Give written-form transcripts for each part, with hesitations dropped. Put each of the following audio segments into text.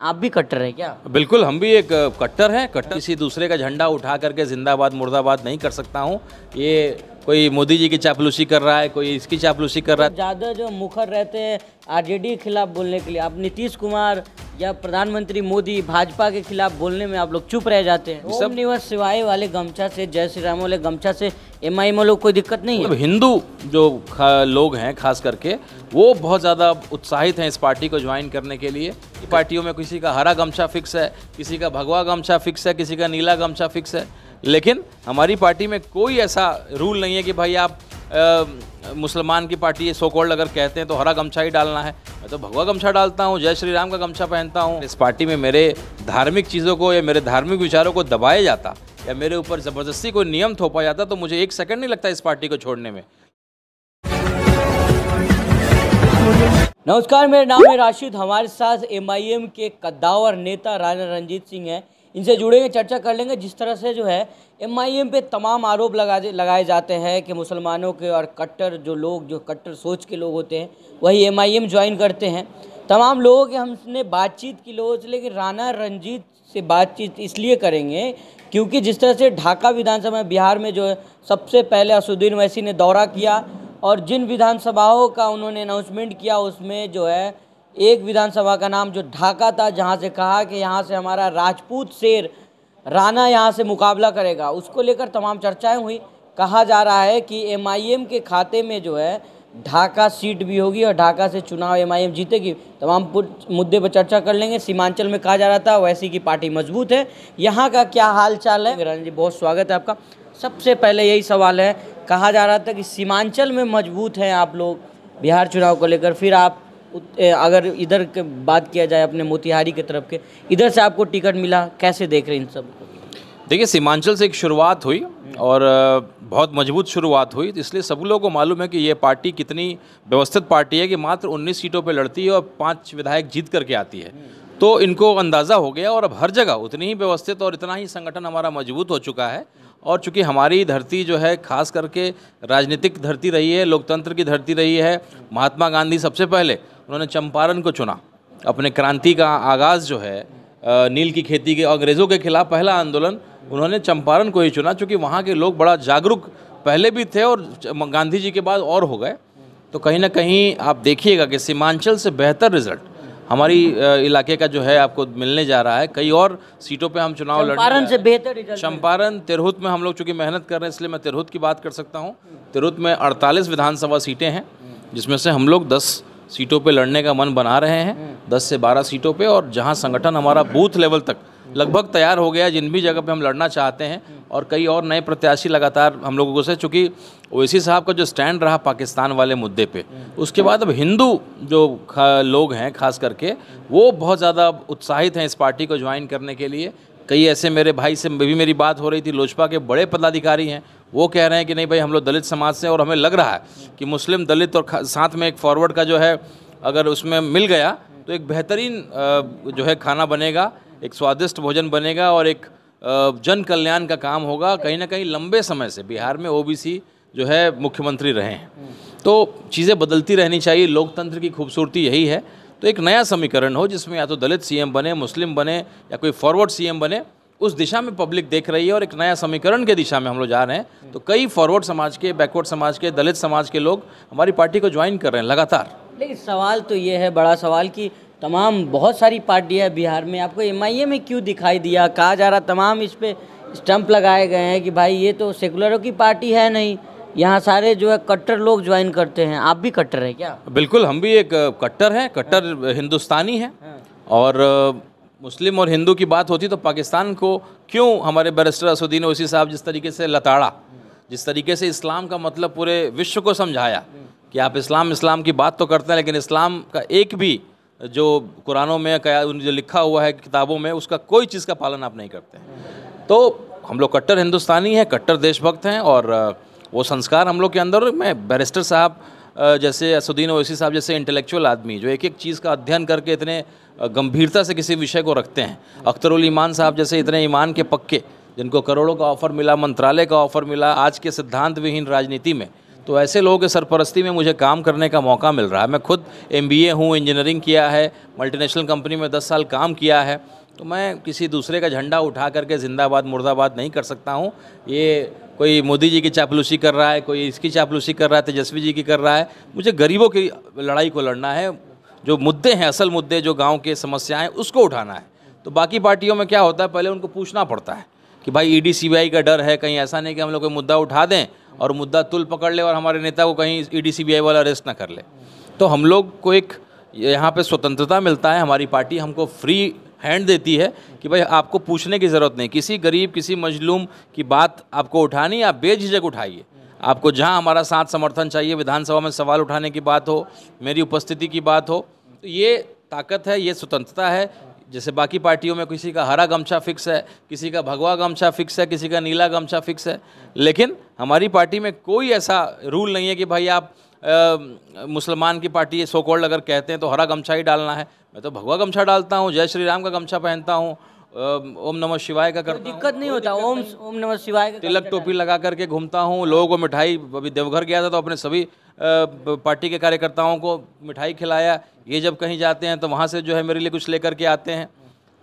आप भी कट्टर हैं क्या? बिल्कुल, हम भी एक कट्टर हैं। कट्टर किसी दूसरे का झंडा उठा करके जिंदाबाद मुर्दाबाद नहीं कर सकता हूँ। ये कोई मोदी जी की चापलूसी कर रहा है, कोई इसकी चापलूसी कर रहा है। ज़्यादा जो मुखर रहते हैं आरजेडी के खिलाफ बोलने के लिए, आप नीतीश कुमार या प्रधानमंत्री मोदी भाजपा के खिलाफ बोलने में आप लोग चुप रह जाते हैं। ओम नमः शिवाय वाले गमछा से, जय श्री राम वाले गमछा से एमआईएम लोग कोई दिक्कत नहीं है? मतलब हिंदू जो लोग हैं खास करके वो बहुत ज़्यादा उत्साहित हैं इस पार्टी को ज्वाइन करने के लिए। पार्टियों में किसी का हरा गमछा फिक्स है, किसी का भगवा गमछा फिक्स है, किसी का नीला गमछा फिक्स है, लेकिन हमारी पार्टी में कोई ऐसा रूल नहीं है कि भाई आप मुसलमान की पार्टी सो कॉल्ड अगर कहते हैं तो हरा गमछा ही डालना है। मैं तो भगवा गमछा डालता हूँ, जय श्री राम का गमछा पहनता हूँ। इस पार्टी में मेरे धार्मिक चीज़ों को या मेरे धार्मिक विचारों को दबाया जाता या मेरे ऊपर ज़बरदस्ती कोई नियम थोपा जाता तो मुझे एक सेकंड नहीं लगता इस पार्टी को छोड़ने में। नमस्कार, मेरा नाम है राशिद। हमारे साथ एमआईएम के कद्दावर नेता राणा रणजीत सिंह हैं। इनसे जुड़ेंगे, चर्चा कर लेंगे। जिस तरह से जो है एमआईएम पे तमाम आरोप लगाए जाते हैं कि मुसलमानों के और कट्टर जो लोग, जो कट्टर सोच के लोग होते हैं वही एमआईएम ज्वाइन करते हैं। तमाम लोगों के हमने बातचीत की लोगों से, लेकिन राणा रणजीत से बातचीत इसलिए करेंगे क्योंकि जिस तरह से ढाका विधानसभा बिहार में जो है सबसे पहले असदुद्दीन ओवैसी ने दौरा किया और जिन विधानसभाओं का उन्होंने अनाउंसमेंट किया उसमें जो है एक विधानसभा का नाम जो ढाका था, जहां से कहा कि यहां से हमारा राजपूत शेर राणा यहां से मुकाबला करेगा, उसको लेकर तमाम चर्चाएं हुई। कहा जा रहा है कि एमआईएम के खाते में जो है ढाका सीट भी होगी और ढाका से चुनाव एमआईएम जीतेगी। तमाम मुद्दे पर चर्चा कर लेंगे। सीमांचल में कहा जा रहा था ओवैसी की पार्टी मजबूत है, यहाँ का क्या हाल चाल है? राणा जी, बहुत स्वागत है आपका। सबसे पहले यही सवाल है, कहा जा रहा था कि सीमांचल में मजबूत हैं आप लोग बिहार चुनाव को लेकर, फिर आप अगर इधर के बात किया जाए अपने मोतिहारी की तरफ के, इधर से आपको टिकट मिला, कैसे देख रहे हैं इन सब को? देखिए, सीमांचल से एक शुरुआत हुई और बहुत मजबूत शुरुआत हुई, इसलिए सब लोगों को मालूम है कि ये पार्टी कितनी व्यवस्थित पार्टी है कि मात्र 19 सीटों पे लड़ती है और 5 विधायक जीत करके आती है। तो इनको अंदाज़ा हो गया और अब हर जगह उतनी ही व्यवस्थित और इतना ही संगठन हमारा मजबूत हो चुका है। और चूँकि हमारी धरती जो है खास करके राजनीतिक धरती रही है, लोकतंत्र की धरती रही है। महात्मा गांधी सबसे पहले उन्होंने चंपारण को चुना। अपने क्रांति का आगाज़ जो है नील की खेती के अंग्रेज़ों के खिलाफ पहला आंदोलन उन्होंने चंपारण को ही चुना, चूँकि वहाँ के लोग बड़ा जागरूक पहले भी थे और गांधी जी के बाद और हो गए। तो कहीं ना कहीं आप देखिएगा कि सीमांचल से बेहतर रिजल्ट हमारी इलाके का जो है आपको मिलने जा रहा है। कई और सीटों पे हम चुनाव लड़ने चंपारण से बेहतर रिजल्ट। चंपारण, तिरहुत में हम लोग चूँकि मेहनत कर रहे हैं इसलिए मैं तिरहुत की बात कर सकता हूँ। तिरहुत में 48 विधानसभा सीटें हैं, जिसमें से हम लोग 10 सीटों पे लड़ने का मन बना रहे हैं, 10 से 12 सीटों पे। और जहाँ संगठन हमारा बूथ लेवल तक लगभग तैयार हो गया है, जिन भी जगह पे हम लड़ना चाहते हैं, और कई और नए प्रत्याशी लगातार हम लोगों से, चूँकि ओवैसी साहब का जो स्टैंड रहा पाकिस्तान वाले मुद्दे पे, उसके बाद अब हिंदू जो लोग हैं खास करके वो बहुत ज़्यादा उत्साहित हैं इस पार्टी को ज्वाइन करने के लिए। कई ऐसे मेरे भाई से भी मेरी बात हो रही थी, लोजपा के बड़े पदाधिकारी हैं, वो कह रहे हैं कि नहीं भाई, हम लोग दलित समाज से, और हमें लग रहा है कि मुस्लिम दलित और साथ में एक फॉरवर्ड का जो है अगर उसमें मिल गया तो एक बेहतरीन जो है खाना बनेगा, एक स्वादिष्ट भोजन बनेगा और एक जन कल्याण का काम होगा। कहीं ना कहीं लंबे समय से बिहार में ओबीसी जो है मुख्यमंत्री रहे हैं, तो चीज़ें बदलती रहनी चाहिए। लोकतंत्र की खूबसूरती यही है। तो एक नया समीकरण हो जिसमें या तो दलित सीएम बने, मुस्लिम बने या कोई फॉरवर्ड सीएम बने, उस दिशा में पब्लिक देख रही है और एक नया समीकरण के दिशा में हम लोग जा रहे हैं। तो कई फॉरवर्ड समाज के, बैकवर्ड समाज के, दलित समाज के लोग हमारी पार्टी को ज्वाइन कर रहे हैं लगातार। लेकिन सवाल तो ये है, बड़ा सवाल, कि तमाम बहुत सारी पार्टियां बिहार में, आपको एमआईएम में क्यों दिखाई दिया? कहा जा रहा तमाम इस पे स्टंप लगाए गए हैं कि भाई ये तो सेकुलरों की पार्टी है नहीं, यहाँ सारे जो है कट्टर लोग ज्वाइन करते हैं। आप भी कट्टर हैं क्या? बिल्कुल, हम भी एक कट्टर हैं, कट्टर हिंदुस्तानी हैं। और मुस्लिम और हिंदू की बात होती तो पाकिस्तान को क्यों हमारे बैरिस्टर असदुद्दीन ओवैसी साहब जिस तरीके से लताड़ा, जिस तरीके से इस्लाम का मतलब पूरे विश्व को समझाया कि आप इस्लाम की बात तो करते हैं लेकिन इस्लाम का एक भी जो कुरानों में जो लिखा हुआ है किताबों में, उसका कोई चीज़ का पालन आप नहीं करते हैं। तो हम लोग कट्टर हिंदुस्तानी हैं, कट्टर देशभक्त हैं और वो संस्कार हम लोग के अंदर। मैं बैरिस्टर साहब जैसे असदुद्दीन ओवैसी साहब जैसे इंटेलेक्चुअल आदमी जो एक एक चीज़ का अध्ययन करके इतने गंभीरता से किसी विषय को रखते हैं, अख्तरुल ईमान साहब जैसे इतने ईमान के पक्के, जिनको करोड़ों का ऑफ़र मिला, मंत्रालय का ऑफ़र मिला आज के सिद्धांत विहीन राजनीति में, तो ऐसे लोगों के सरपरस्ती में मुझे काम करने का मौका मिल रहा है। मैं खुद MBA हूँ, इंजीनियरिंग किया है, मल्टीनेशनल कंपनी में 10 साल काम किया है, तो मैं किसी दूसरे का झंडा उठा करके जिंदाबाद मुर्दाबाद नहीं कर सकता हूँ। ये कोई मोदी जी की चापलूसी कर रहा है, कोई इसकी चापलूसी कर रहा है, तेजस्वी जी की कर रहा है। मुझे गरीबों की लड़ाई को लड़ना है, जो मुद्दे हैं, असल मुद्दे जो गांव के समस्याएं, उसको उठाना है। तो बाकी पार्टियों में क्या होता है, पहले उनको पूछना पड़ता है कि भाई ED CBI का डर है, कहीं ऐसा नहीं कि हम लोग कोई मुद्दा उठा दें और मुद्दा तुल पकड़ ले और हमारे नेता को कहीं ED CBI वाला अरेस्ट ना कर ले। तो हम लोग को एक यहाँ पे स्वतंत्रता मिलता है, हमारी पार्टी हमको फ्री हैंड देती है कि भाई आपको पूछने की ज़रूरत नहीं, किसी गरीब किसी मजलूम की बात आपको उठानी, आप बेझिझक उठाइए। आपको जहाँ हमारा साथ समर्थन चाहिए, विधानसभा में सवाल उठाने की बात हो, मेरी उपस्थिति की बात हो, तो ये ताकत है, ये स्वतंत्रता है। जैसे बाकी पार्टियों में किसी का हरा गमछा फिक्स है, किसी का भगवा गमछा फिक्स है, किसी का नीला गमछा फिक्स है, लेकिन हमारी पार्टी में कोई ऐसा रूल नहीं है कि भाई आप मुसलमान की पार्टी सो कॉल्ड अगर कहते हैं तो हरा गमछा ही डालना है। मैं तो भगवा गमछा डालता हूँ, जय श्री राम का गमछा पहनता हूँ, ओम नमः शिवाय का करता हूँ, दिक्कत नहीं होता। ओम नमः शिवाय का तिलक टोपी लगा करके घूमता हूँ। लोगों को मिठाई, अभी देवघर गया था तो अपने सभी पार्टी के कार्यकर्ताओं को मिठाई खिलाया। ये जब कहीं जाते हैं तो वहाँ से जो है मेरे लिए कुछ लेकर के आते हैं।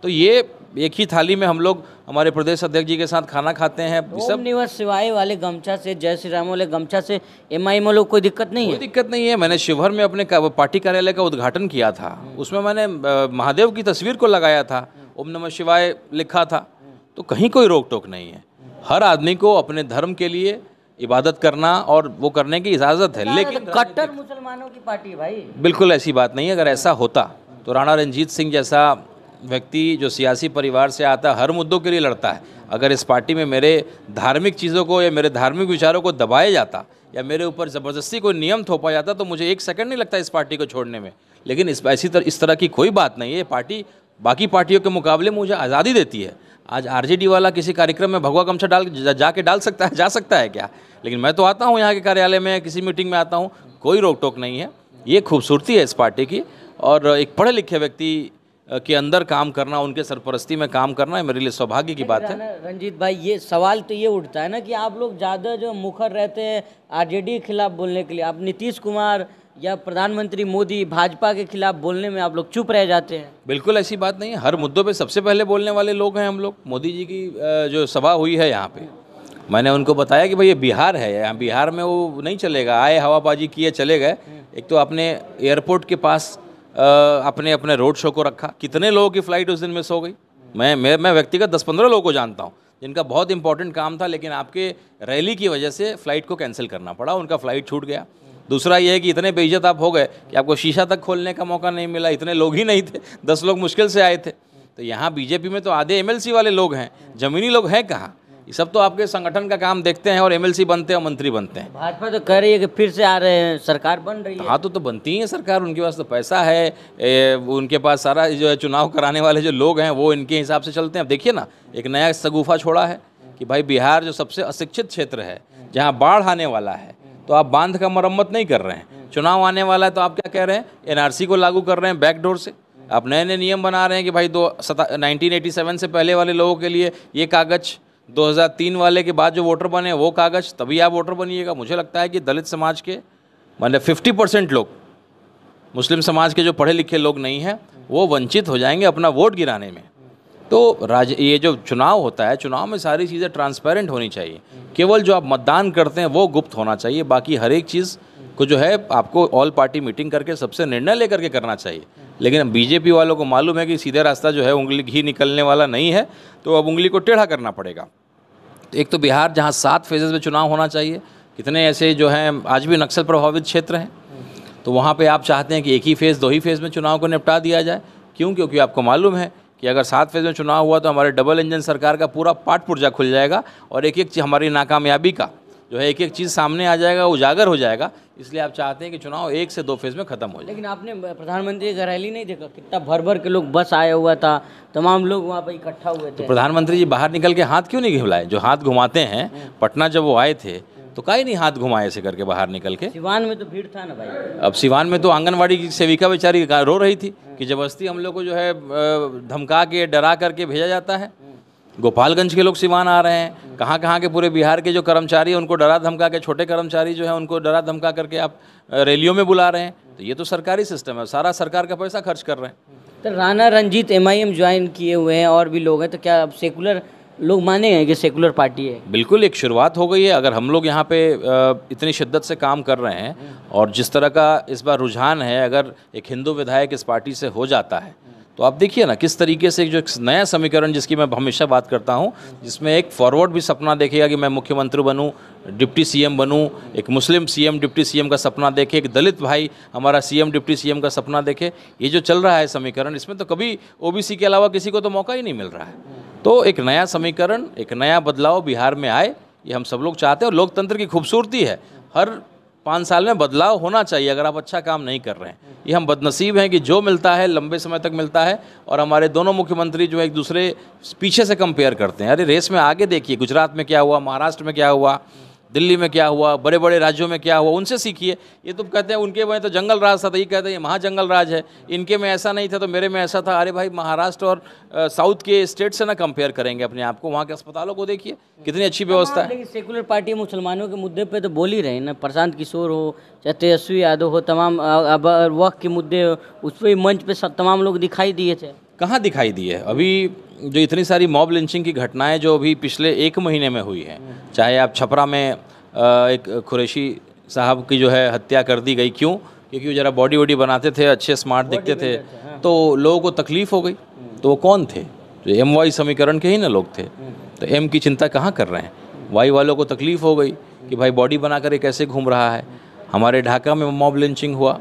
तो ये एक ही थाली में हम लोग हमारे प्रदेश अध्यक्ष जी के साथ खाना खाते हैं। ओम नमः शिवाय वाले गमछा से, जय श्री राम वाले गमछा से MIM वालों को कोई दिक्कत नहीं है? कोई दिक्कत नहीं है। मैंने शिवहर में अपने पार्टी कार्यालय का उद्घाटन किया था, उसमें मैंने महादेव की तस्वीर को लगाया था, ओम नमः शिवाय लिखा था। तो कहीं कोई रोक टोक नहीं है। हर आदमी को अपने धर्म के लिए इबादत करना और वो करने की इजाज़त है। लेकिन कट्टर मुसलमानों की पार्टी भाई, बिल्कुल ऐसी बात नहीं है। अगर ऐसा होता तो राणा रंजीत सिंह जैसा व्यक्ति जो सियासी परिवार से आता है, हर मुद्दों के लिए लड़ता है, अगर इस पार्टी में मेरे धार्मिक चीज़ों को या मेरे धार्मिक विचारों को दबाया जाता या मेरे ऊपर ज़बरदस्ती कोई नियम थोपा जाता तो मुझे एक सेकंड नहीं लगता इस पार्टी को छोड़ने में। लेकिन इस तरह की कोई बात नहीं है। ये पार्टी बाकी पार्टियों के मुकाबले मुझे आज़ादी देती है। आज RJD वाला किसी कार्यक्रम में भगवा गमछा जाके डाल सकता है, जा सकता है क्या? लेकिन मैं तो आता हूँ यहाँ के कार्यालय में, किसी मीटिंग में आता हूँ, कोई रोक टोक नहीं है। ये खूबसूरती है इस पार्टी की। और एक पढ़े लिखे व्यक्ति के अंदर काम करना, उनके सरपरस्ती में काम करना है मेरे लिए सौभाग्य की बात है। रंजीत भाई, ये सवाल तो ये उठता है ना कि आप लोग ज़्यादा जो मुखर रहते हैं RJD के खिलाफ बोलने के लिए, आप नीतीश कुमार या प्रधानमंत्री मोदी, भाजपा के खिलाफ बोलने में आप लोग चुप रह जाते हैं। बिल्कुल ऐसी बात नहीं है। हर मुद्दों पे सबसे पहले बोलने वाले लोग हैं हम लोग। मोदी जी की जो सभा हुई है यहाँ पे, मैंने उनको बताया कि भाई ये बिहार है, यहाँ बिहार में वो नहीं चलेगा, आए हवाबाजी किए चले गए। एक तो अपने एयरपोर्ट के पास अपने अपने रोड शो को रखा, कितने लोगों की फ़्लाइट उस दिन मिस हो गई। मैं व्यक्तिगत 10-15 लोगों को जानता हूँ जिनका बहुत इंपॉर्टेंट काम था, लेकिन आपके रैली की वजह से फ़्लाइट को कैंसिल करना पड़ा, उनका फ़्लाइट छूट गया। दूसरा ये है कि इतने बेइज्जत आप हो गए कि आपको शीशा तक खोलने का मौका नहीं मिला, इतने लोग ही नहीं थे, 10 लोग मुश्किल से आए थे। तो यहाँ बीजेपी में तो आधे MLC वाले लोग हैं, ज़मीनी लोग हैं कहाँ? ये सब तो आपके संगठन का काम देखते हैं और MLC बनते हैं और मंत्री बनते हैं। भाजपा तो कह रही है कि फिर से आ रहे हैं, सरकार बन रही है। हाँ तो बनती है सरकार, उनके पास तो पैसा है, उनके पास सारा जो है चुनाव कराने वाले जो लोग हैं वो इनके हिसाब से चलते हैं। अब देखिए ना, एक नया सगुफा छोड़ा है कि भाई बिहार जो सबसे अशिक्षित क्षेत्र है, जहाँ बाढ़ आने वाला है, तो आप बांध का मरम्मत नहीं कर रहे हैं। चुनाव आने वाला है तो आप क्या कह रहे हैं, NRC को लागू कर रहे हैं बैकडोर से। आप नए नए नियम बना रहे हैं कि भाई 1987 से पहले वाले लोगों के लिए ये कागज़, 2003 वाले के बाद जो वोटर बने वो कागज़, तभी आप वोटर बनिएगा। मुझे लगता है कि दलित समाज के मतलब 50% लोग, मुस्लिम समाज के जो पढ़े लिखे लोग नहीं हैं, वो वंचित हो जाएंगे अपना वोट गिराने में। तो ये जो चुनाव होता है, चुनाव में सारी चीज़ें ट्रांसपेरेंट होनी चाहिए। केवल जो आप मतदान करते हैं वो गुप्त होना चाहिए, बाकी हर एक चीज़ को जो है आपको ऑल पार्टी मीटिंग करके सबसे निर्णय लेकर के करना चाहिए। लेकिन बीजेपी वालों को मालूम है कि सीधे रास्ता जो है उंगली घी निकलने वाला नहीं है, तो अब उंगली को टेढ़ा करना पड़ेगा। तो एक तो बिहार जहाँ 7 फेजेज़ में चुनाव होना चाहिए, कितने ऐसे जो हैं आज भी नक्सल प्रभावित क्षेत्र हैं, तो वहाँ पे आप चाहते हैं कि एक ही फेज़ 2 ही फेज़ में चुनाव को निपटा दिया जाए। क्यों? क्योंकि आपको मालूम है कि अगर 7 फेज़ में चुनाव हुआ तो हमारे डबल इंजन सरकार का पूरा पाट पुर्जा खुल जाएगा और एक एक हमारी नाकामयाबी का जो है एक एक चीज़ सामने आ जाएगा, उजागर हो जाएगा। इसलिए आप चाहते हैं कि चुनाव 1 से 2 फेज़ में ख़त्म हो जाए। लेकिन आपने प्रधानमंत्री का रैली नहीं देखा, कितना भर भर के लोग बस आया हुआ था, तमाम लोग वहाँ पर इकट्ठा हुए थे। तो प्रधानमंत्री जी बाहर निकल के हाथ क्यों नहीं घुमाए? जो हाथ घुमाते हैं, पटना जब वो आए थे तो काहे नहीं हाथ घुमाए ऐसे करके बाहर निकल के? सिवान में तो भीड़ था ना भाई। अब सिवान में तो आंगनवाड़ी की सेविका बेचारी रो रही थी कि जबरदस्ती हम लोग को जो है धमका के डरा करके भेजा जाता है। गोपालगंज के लोग सिवान आ रहे हैं, कहाँ कहाँ के पूरे बिहार के जो कर्मचारी हैं उनको डरा धमका के, छोटे कर्मचारी जो हैं उनको डरा धमका करके आप रैलियों में बुला रहे हैं। तो ये तो सरकारी सिस्टम है, सारा सरकार का पैसा खर्च कर रहे हैं। तो राणा रंजीत MIM ज्वाइन किए हुए हैं और भी लोग हैं, तो क्या अब सेकुलर लोग मानेंगे कि सेकुलर पार्टी है? बिल्कुल, एक शुरुआत हो गई है। अगर हम लोग यहाँ पे इतनी शिद्दत से काम कर रहे हैं और जिस तरह का इस बार रुझान है, अगर एक हिंदू विधायक इस पार्टी से हो जाता है तो आप देखिए ना किस तरीके से जो एक नया समीकरण जिसकी मैं हमेशा बात करता हूँ, जिसमें एक फॉरवर्ड भी सपना देखेगा कि मैं मुख्यमंत्री बनूँ, डिप्टी CM बनूँ, एक मुस्लिम CM डिप्टी CM का सपना देखे, एक दलित भाई हमारा CM डिप्टी CM का सपना देखे। ये जो चल रहा है समीकरण, इसमें तो कभी OBC के अलावा किसी को तो मौका ही नहीं मिल रहा है। तो एक नया समीकरण, एक नया बदलाव बिहार में आए, ये हम सब लोग चाहते हैं। और लोकतंत्र की खूबसूरती है, हर 5 साल में बदलाव होना चाहिए अगर आप अच्छा काम नहीं कर रहे हैं। ये हम बदनसीब हैं कि जो मिलता है लंबे समय तक मिलता है, और हमारे दोनों मुख्यमंत्री जो एक दूसरे पीछे से कंपेयर करते हैं। अरे रेस में आगे देखिए, गुजरात में क्या हुआ, महाराष्ट्र में क्या हुआ, दिल्ली में क्या हुआ, बड़े बड़े राज्यों में क्या हुआ, उनसे सीखिए। ये तो कहते हैं उनके में तो जंगल राज था, तो ये कहते हैं ये महाजंगल राज है, इनके में ऐसा नहीं था तो मेरे में ऐसा था। अरे भाई, महाराष्ट्र और साउथ के स्टेट से ना कंपेयर करेंगे अपने आप को, वहाँ के अस्पतालों को देखिए कितनी अच्छी व्यवस्था है। लेकिन सेकुलर पार्टी मुसलमानों के मुद्दे पे तो बोल ही रहे हैं ना, प्रशांत किशोर हो चाहे तेजस्वी यादव हो, तमाम अब वक्त के मुद्दे उस पर मंच पे तमाम लोग दिखाई दिए थे। कहाँ दिखाई दी है? अभी जो इतनी सारी मॉब लिंचिंग की घटनाएं जो अभी पिछले 1 महीने में हुई हैं, चाहे आप छपरा में एक कुरैशी साहब की जो है हत्या कर दी गई, क्यों? क्योंकि वो ज़रा बॉडी वॉडी बनाते थे, अच्छे स्मार्ट दिखते थे, तो लोगों को तकलीफ़ हो गई। तो वो कौन थे? जो MY समीकरण के ही ना लोग थे। तो M की चिंता कहाँ कर रहे हैं? Y वालों को तकलीफ़ हो गई कि भाई बॉडी बना कर ये कैसे घूम रहा है। हमारे ढाका में मॉब लिंचिंग हुआ,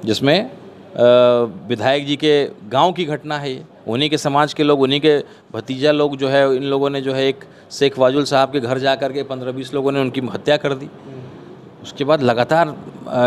जिसमें विधायक जी के गांव की घटना है ये। उन्हीं के समाज के लोग, उन्हीं के भतीजा लोग जो है, इन लोगों ने जो है एक शेख वाजुल साहब के घर जा कर के 15-20 लोगों ने उनकी हत्या कर दी। उसके बाद लगातार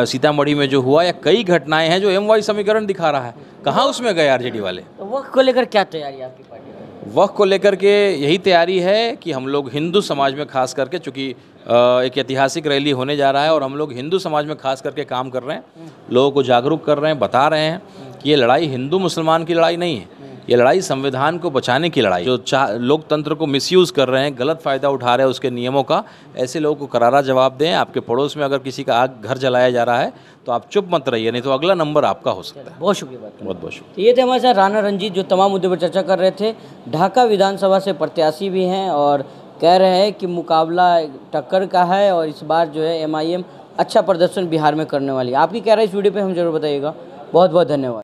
सीतामढ़ी में जो हुआ, या कई घटनाएं हैं जो MY समीकरण दिखा रहा है। कहाँ उसमें गए RJD वाले? तो वक्त को लेकर क्या तैयारी है आपकी पार्टी की? वक्त को लेकर के यही तैयारी है कि हम लोग हिंदू समाज में खास करके, चूँकि एक ऐतिहासिक रैली होने जा रहा है और हम लोग हिंदू समाज में खास करके काम कर रहे हैं, लोगों को जागरूक कर रहे हैं, बता रहे हैं कि ये लड़ाई हिंदू मुसलमान की लड़ाई नहीं है, ये लड़ाई संविधान को बचाने की लड़ाई। जो लोकतंत्र को मिसयूज़ कर रहे हैं, गलत फ़ायदा उठा रहे हैं उसके नियमों का, ऐसे लोगों को करारा जवाब दें। आपके पड़ोस में अगर किसी का आग घर जलाया जा रहा है तो आप चुप मत रहिए, नहीं तो अगला नंबर आपका हो सकता है। बहुत शुक्रिया। बहुत बहुत शुक्रिया। तो ये थे हमारे साथ राणा रंजीत, जो तमाम मुद्दे पर चर्चा कर रहे थे। ढाका विधानसभा से प्रत्याशी भी हैं और कह रहे हैं कि मुकाबला टक्कर का है और इस बार जो है MIM अच्छा प्रदर्शन बिहार में करने वाली है। आपकी क्या राय इस वीडियो पे हम जरूर बताइएगा। बहुत बहुत धन्यवाद।